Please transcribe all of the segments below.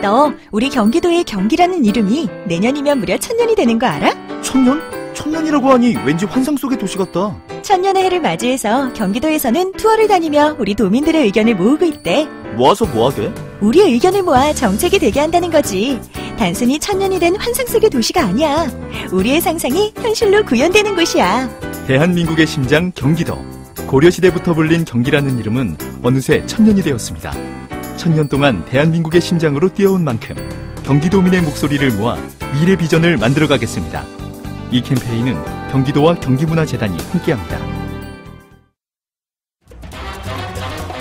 너 우리 경기도의 경기라는 이름이 내년이면 무려 1000년이 되는 거 알아? 1000년? 1000년이라고 하니 왠지 환상 속의 도시 같다. 1000년의 해를 맞이해서 경기도에서는 투어를 다니며 우리 도민들의 의견을 모으고 있대. 모아서 뭐하게? 우리의 의견을 모아 정책이 되게 한다는 거지. 단순히 1000년이 된 환상 속의 도시가 아니야. 우리의 상상이 현실로 구현되는 곳이야. 대한민국의 심장 경기도. 고려시대부터 불린 경기라는 이름은 어느새 1000년이 되었습니다. 1000년 동안 대한민국의 심장으로 뛰어온 만큼 경기도민의 목소리를 모아 미래 비전을 만들어가겠습니다. 이 캠페인은 경기도와 경기문화재단이 함께합니다.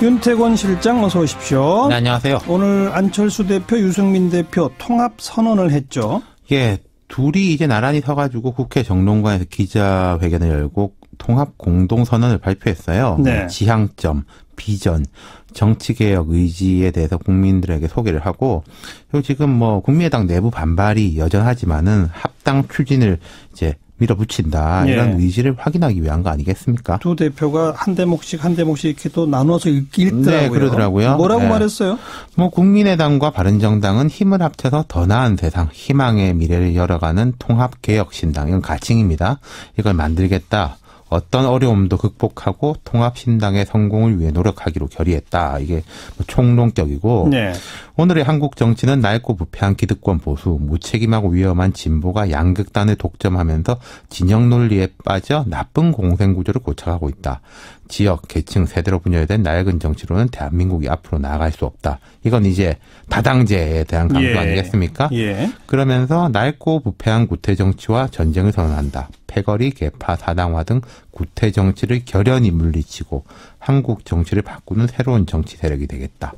윤태권 실장 어서 오십시오. 네, 안녕하세요. 오늘 안철수 대표, 유승민 대표 통합 선언을 했죠. 예, 둘이 이제 나란히 서가지고 국회 정론관에서 기자회견을 열고 통합 공동선언을 발표했어요. 네. 지향점, 비전, 정치개혁 의지에 대해서 국민들에게 소개를 하고, 그리고 지금 뭐 국민의당 내부 반발이 여전하지만은 합당 추진을 이제 밀어붙인다. 예. 이런 의지를 확인하기 위한 거 아니겠습니까? 두 대표가 한 대목씩 이렇게 또 나눠서 읽더라고요. 네, 그러더라고요. 뭐라고 네. 말했어요? 뭐 국민의당과 바른정당은 힘을 합쳐서 더 나은 세상, 희망의 미래를 열어가는 통합개혁신당, 이건 가칭입니다. 이걸 만들겠다. 어떤 어려움도 극복하고 통합신당의 성공을 위해 노력하기로 결의했다. 이게 뭐 총론격이고, 네. 오늘의 한국 정치는 낡고 부패한 기득권 보수, 무책임하고 위험한 진보가 양극단을 독점하면서 진영 논리에 빠져 나쁜 공생구조를 고착하고 있다. 지역, 계층, 세대로 분열된 낡은 정치로는 대한민국이 앞으로 나아갈 수 없다. 이건 이제 다당제에 대한 강조 아니겠습니까? 예. 그러면서 낡고 부패한 구태정치와 전쟁을 선언한다. 패거리, 개파, 사당화 등 구태정치를 결연히 물리치고 한국 정치를 바꾸는 새로운 정치 세력이 되겠다.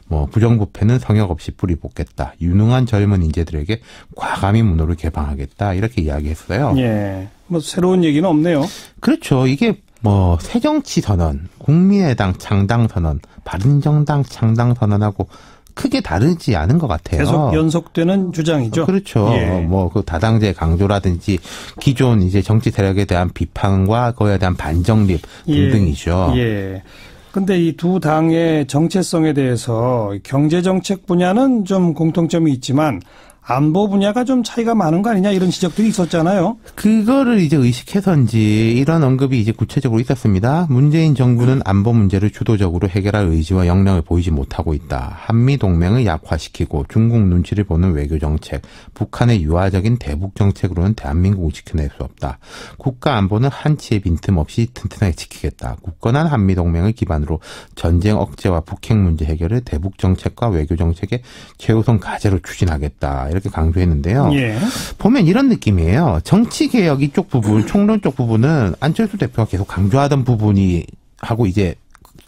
뭐 부정부패는 성역 없이 뿌리 뽑겠다. 유능한 젊은 인재들에게 과감히 문호를 개방하겠다. 이렇게 이야기했어요. 예. 뭐 새로운 얘기는 없네요. 그렇죠. 이게 뭐 새정치 선언, 국민의당 창당 선언, 바른정당 창당 선언하고 크게 다르지 않은 것 같아요. 계속 연속되는 주장이죠. 그렇죠. 예. 뭐 그 다당제 강조라든지 기존 이제 정치 세력에 대한 비판과 그에 대한 반정립 등등이죠. 예. 근데 이 두 당의 정체성에 대해서 경제 정책 분야는 좀 공통점이 있지만 안보 분야가 좀 차이가 많은 거 아니냐 이런 지적들이 있었잖아요. 그거를 이제 의식해서인지 이런 언급이 이제 구체적으로 있었습니다. 문재인 정부는 안보 문제를 주도적으로 해결할 의지와 역량을 보이지 못하고 있다. 한미 동맹을 약화시키고 중국 눈치를 보는 외교 정책, 북한의 유화적인 대북 정책으로는 대한민국을 지켜낼 수 없다. 국가 안보는 한치의 빈틈없이 튼튼하게 지키겠다. 굳건한 한미 동맹을 기반으로 전쟁 억제와 북핵 문제 해결을 대북 정책과 외교 정책의 최우선 과제로 추진하겠다. 이렇게 강조했는데요. 예. 보면 이런 느낌이에요. 정치개혁 이쪽 부분, 총론 쪽 부분은 안철수 대표가 계속 강조하던 부분이 하고 이제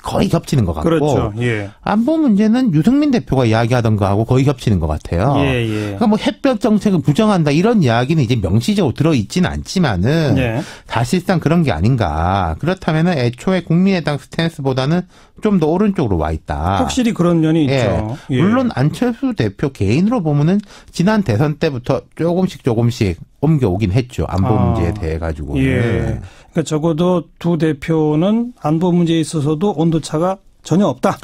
거의 겹치는 것 같고, 그렇죠. 예. 안보 문제는 유승민 대표가 이야기하던 거하고 거의 겹치는 것 같아요. 예. 그러니까 뭐 햇볕 정책을 부정한다 이런 이야기는 이제 명시적으로 들어있지는 않지만은 예. 사실상 그런 게 아닌가. 그렇다면은 애초에 국민의당 스탠스보다는 좀 더 오른쪽으로 와 있다. 확실히 그런 면이 있죠. 예. 물론 안철수 대표 개인으로 보면은 지난 대선 때부터 조금씩 옮겨오긴 했죠. 안보 문제에 대해 가지고는. 예. 그러니까 적어도 두 대표는 안보 문제에 있어서도 온도차가 전혀 없다.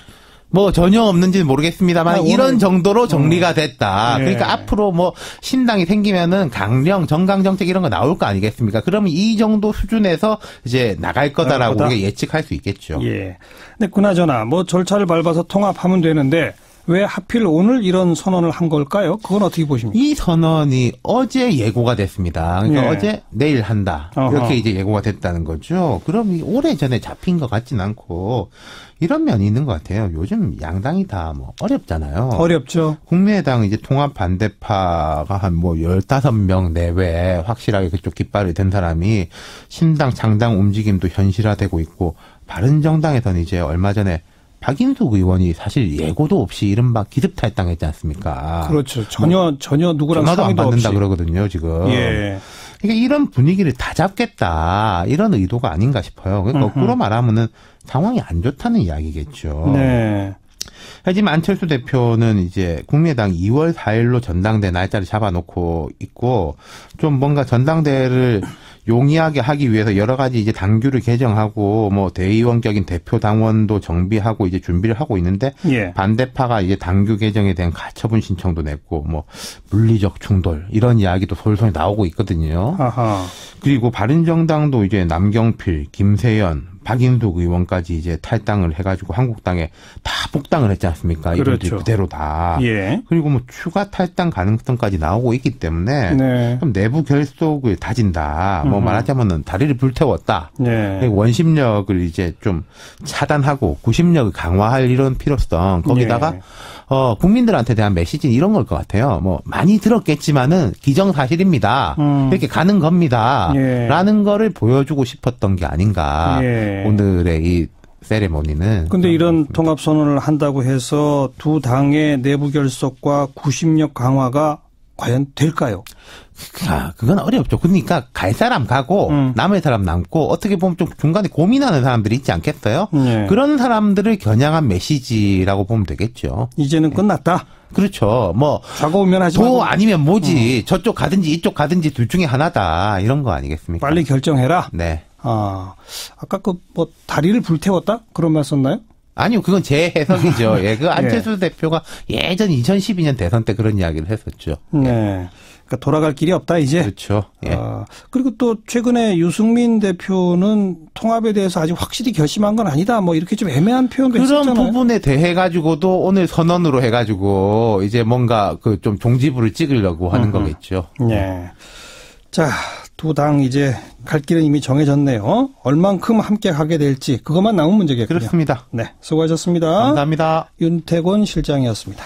뭐 전혀 없는지는 모르겠습니다만 이런 정도로 정리가 됐다. 예. 그러니까 앞으로 뭐 신당이 생기면은 강령, 정강 정책 이런 거 나올 거 아니겠습니까? 그러면 이 정도 수준에서 이제 나갈 거다라고 우리가 예측할 수 있겠죠. 예. 근데 그나저나 뭐 절차를 밟아서 통합하면 되는데 왜 하필 오늘 이런 선언을 한 걸까요? 그건 어떻게 보십니까? 이 선언이 어제 예고가 됐습니다. 그러니까 예. 어제 내일 한다. 이렇게 이제 예고가 됐다는 거죠. 그럼 오래전에 잡힌 것 같진 않고 이런 면이 있는 것 같아요. 요즘 양당이 다 뭐 어렵잖아요. 어렵죠. 국민의당 이제 통합 반대파가 한 뭐 15명 내외 확실하게 그쪽 깃발이 된 사람이 신당 창당 움직임도 현실화되고 있고 바른정당에서는 이제 얼마 전에 박인숙 의원이 사실 예고도 없이 이른바 기습탈당했지 않습니까? 그렇죠. 전혀 누구랑 전화도 안 상의도 받는다 없이. 그러거든요, 지금. 예. 그러니까 이런 분위기를 다 잡겠다. 이런 의도가 아닌가 싶어요. 그러니까 거꾸로 말하면은 상황이 안 좋다는 이야기겠죠. 네. 하지만 안철수 대표는 이제 국민의당 2월 4일로 전당대 날짜를 잡아놓고 있고 좀 뭔가 전당대회를 용이하게 하기 위해서 여러 가지 이제 당규를 개정하고 뭐 대의원격인 대표 당원도 정비하고 이제 준비를 하고 있는데 예. 반대파가 이제 당규 개정에 대한 가처분 신청도 냈고 뭐 물리적 충돌 이런 이야기도 솔솔 나오고 있거든요. 아하. 그리고 바른정당도 이제 남경필, 김세연, 박인숙 의원까지 이제 탈당을 해가지고 한국당에 다 복당을 했지 않습니까? 이분들이 그렇죠. 그대로 다. 예. 그리고 뭐 추가 탈당 가능성까지 나오고 있기 때문에 네. 그럼 내부 결속을 다진다. 뭐 말하자면은 다리를 불태웠다. 네. 원심력을 이제 좀 차단하고 구심력을 강화할 이런 필요성. 거기다가 예. 국민들한테 대한 메시지 이런 걸 것 같아요. 뭐 많이 들었겠지만은 기정사실입니다. 이렇게 가는 겁니다. 예. 라는 거를 보여주고 싶었던 게 아닌가. 예. 오늘의 이 세레모니는. 근데 이런 통합선언을 한다고 해서 두 당의 내부 결속과 구심력 강화가 과연 될까요? 그건 어렵죠. 그러니까 갈 사람 가고 남을 사람 남고 어떻게 보면 좀 중간에 고민하는 사람들이 있지 않겠어요? 네. 그런 사람들을 겨냥한 메시지라고 보면 되겠죠. 이제는 끝났다. 그렇죠. 뭐 좌고우면하지 도 말고 아니면 뭐지. 저쪽 가든지 이쪽 가든지 둘 중에 하나다. 이런 거 아니겠습니까? 빨리 결정해라. 네. 아까 그 뭐 다리를 불태웠다? 그런 말 썼나요? 아니요, 그건 제 해석이죠. 예, 그 안철수 대표가 예전 2012년 대선 때 그런 이야기를 했었죠. 네. 그러니까 돌아갈 길이 없다 이제. 그렇죠. 예. 그리고 또 최근에 유승민 대표는 통합에 대해서 아직 확실히 결심한 건 아니다. 뭐 이렇게 좀 애매한 표현도 그런 있었잖아요. 부분에 대해 가지고도 오늘 선언으로 해가지고 이제 뭔가 그 좀 종지부를 찍으려고 하는 거겠죠. 네. 자, 두 당 이제 갈 길은 이미 정해졌네요. 얼만큼 함께 가게 될지 그것만 남은 문제겠군요. 그렇습니다. 네, 수고하셨습니다. 감사합니다. 윤태곤 실장이었습니다.